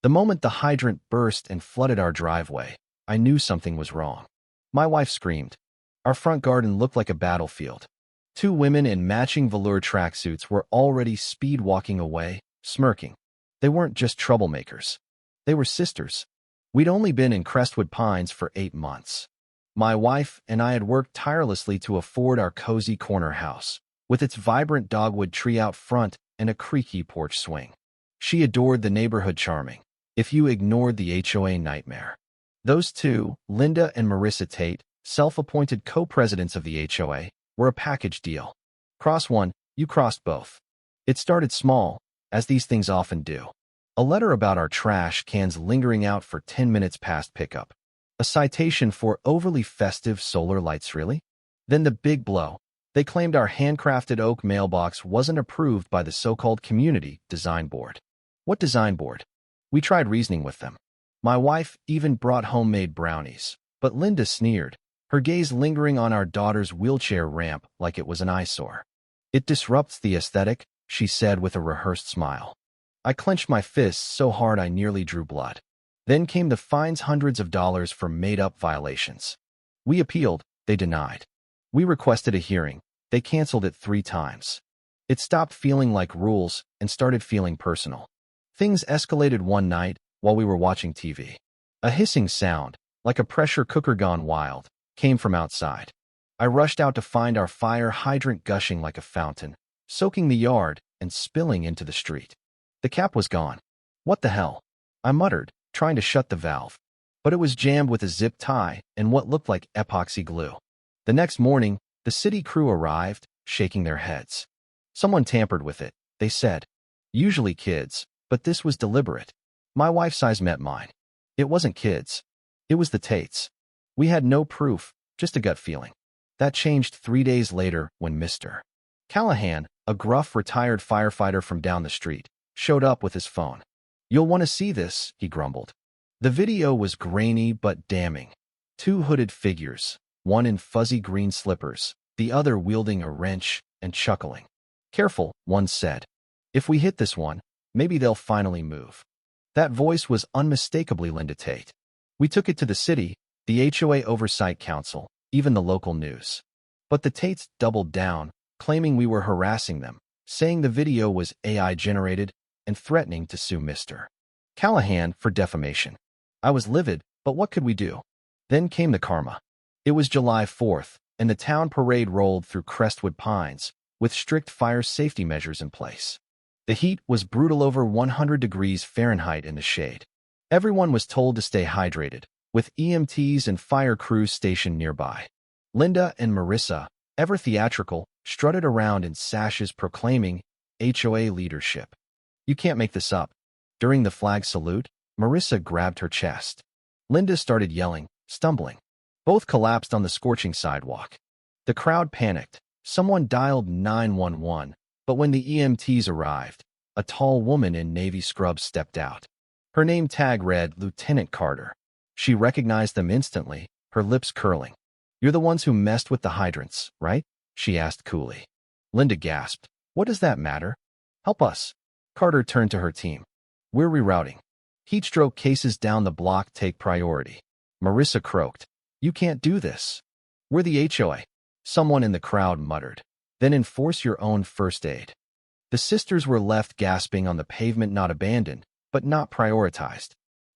The moment the hydrant burst and flooded our driveway, I knew something was wrong. My wife screamed. Our front garden looked like a battlefield. Two women in matching velour tracksuits were already speed-walking away, smirking. They weren't just troublemakers. They were sisters. We'd only been in Crestwood Pines for 8 months. My wife and I had worked tirelessly to afford our cozy corner house, with its vibrant dogwood tree out front and a creaky porch swing. She adored the neighborhood charming, if you ignored the HOA nightmare. Those two, Linda and Marissa Tate, self-appointed co-presidents of the HOA, were a package deal. Cross one, you crossed both. It started small, as these things often do. A letter about our trash cans lingering out for 10 minutes past pickup. A citation for overly festive solar lights, really? Then the big blow. They claimed our handcrafted oak mailbox wasn't approved by the so-called Community Design Board. What design board? We tried reasoning with them. My wife even brought homemade brownies, but Linda sneered, her gaze lingering on our daughter's wheelchair ramp like it was an eyesore. It disrupts the aesthetic, she said with a rehearsed smile. I clenched my fists so hard I nearly drew blood. Then came the fines, hundreds of dollars for made-up violations. We appealed, they denied. We requested a hearing, they canceled it 3 times. It stopped feeling like rules and started feeling personal. Things escalated one night while we were watching TV. A hissing sound, like a pressure cooker gone wild, came from outside. I rushed out to find our fire hydrant gushing like a fountain, soaking the yard and spilling into the street. The cap was gone. What the hell? I muttered, trying to shut the valve. But it was jammed with a zip tie and what looked like epoxy glue. The next morning, the city crew arrived, shaking their heads. Someone tampered with it, they said. Usually kids, but this was deliberate. My wife's eyes met mine. It wasn't kids. It was the Tates. We had no proof, just a gut feeling. That changed 3 days later when Mr. Callahan, a gruff retired firefighter from down the street, showed up with his phone. You'll want to see this, he grumbled. The video was grainy but damning. 2 hooded figures, one in fuzzy green slippers, the other wielding a wrench and chuckling. Careful, one said. If we hit this one, maybe they'll finally move. That voice was unmistakably Linda Tate. We took it to the city, the HOA Oversight Council, even the local news. But the Tates doubled down, claiming we were harassing them, saying the video was AI-generated, and threatening to sue Mr. Callahan for defamation. I was livid, but what could we do? Then came the karma. It was July 4th, and the town parade rolled through Crestwood Pines, with strict fire safety measures in place. The heat was brutal, over 100 degrees Fahrenheit in the shade. Everyone was told to stay hydrated, with EMTs and fire crews stationed nearby. Linda and Marissa, ever theatrical, strutted around in sashes proclaiming HOA leadership. You can't make this up. During the flag salute, Marissa grabbed her chest. Linda started yelling, stumbling. Both collapsed on the scorching sidewalk. The crowd panicked. Someone dialed 911, but when the EMTs arrived, a tall woman in navy scrubs stepped out. Her name tag read Lieutenant Carter. She recognized them instantly, her lips curling. You're the ones who messed with the hydrants, right? She asked coolly. Linda gasped. What does that matter? Help us. Carter turned to her team. We're rerouting. Heatstroke cases down the block take priority. Marissa croaked. You can't do this. We're the HOA. Someone in the crowd muttered. Then enforce your own first aid. The sisters were left gasping on the pavement, not abandoned, but not prioritized.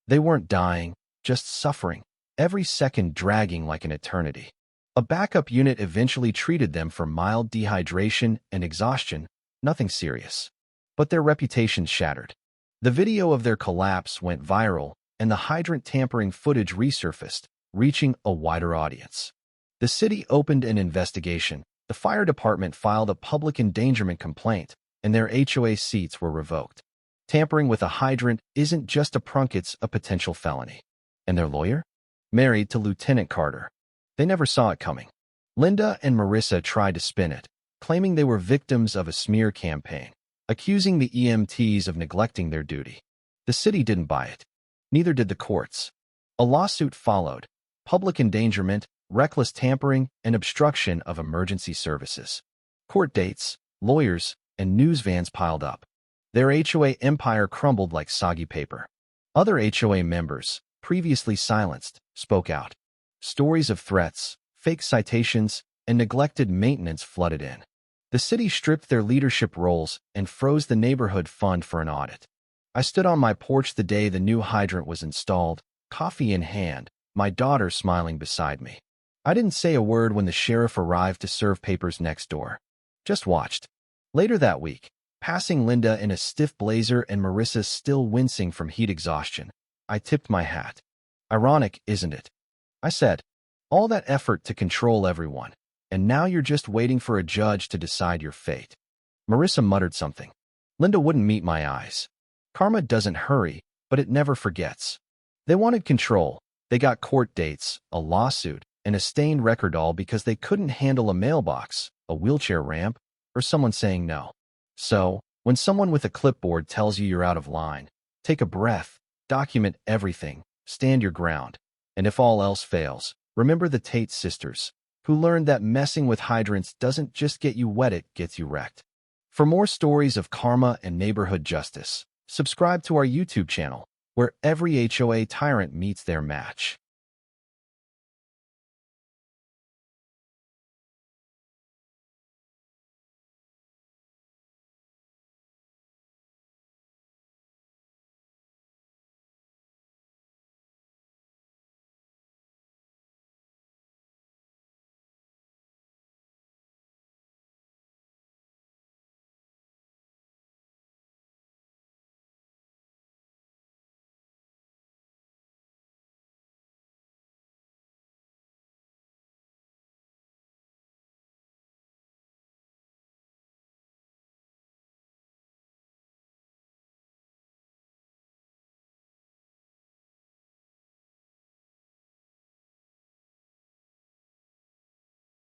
They weren't dying, just suffering, every second dragging like an eternity. A backup unit eventually treated them for mild dehydration and exhaustion, nothing serious. But their reputations shattered. The video of their collapse went viral, and the hydrant tampering footage resurfaced, reaching a wider audience. The city opened an investigation, the fire department filed a public endangerment complaint, and their HOA seats were revoked. Tampering with a hydrant isn't just a prunk, it's a potential felony. And their lawyer? Married to Lieutenant Carter. They never saw it coming. Linda and Marissa tried to spin it, claiming they were victims of a smear campaign, accusing the EMTs of neglecting their duty. The city didn't buy it. Neither did the courts. A lawsuit followed. Public endangerment, reckless tampering, and obstruction of emergency services. Court dates, lawyers, and news vans piled up. Their HOA empire crumbled like soggy paper. Other HOA members, previously silenced, spoke out. Stories of threats, fake citations, and neglected maintenance flooded in. The city stripped their leadership roles and froze the neighborhood fund for an audit. I stood on my porch the day the new hydrant was installed, coffee in hand, my daughter smiling beside me. I didn't say a word when the sheriff arrived to serve papers next door. Just watched. Later that week, passing Linda in a stiff blazer and Marissa still wincing from heat exhaustion, I tipped my hat. Ironic, isn't it? I said, all that effort to control everyone, and now you're just waiting for a judge to decide your fate. Marissa muttered something. Linda wouldn't meet my eyes. Karma doesn't hurry, but it never forgets. They wanted control. They got court dates, a lawsuit, and a stained record all because they couldn't handle a mailbox, a wheelchair ramp, or someone saying no. So, when someone with a clipboard tells you you're out of line, take a breath, document everything, stand your ground, and if all else fails, remember the Tate sisters, who learned that messing with hydrants doesn't just get you wet, it gets you wrecked. For more stories of karma and neighborhood justice, subscribe to our YouTube channel, where every HOA tyrant meets their match.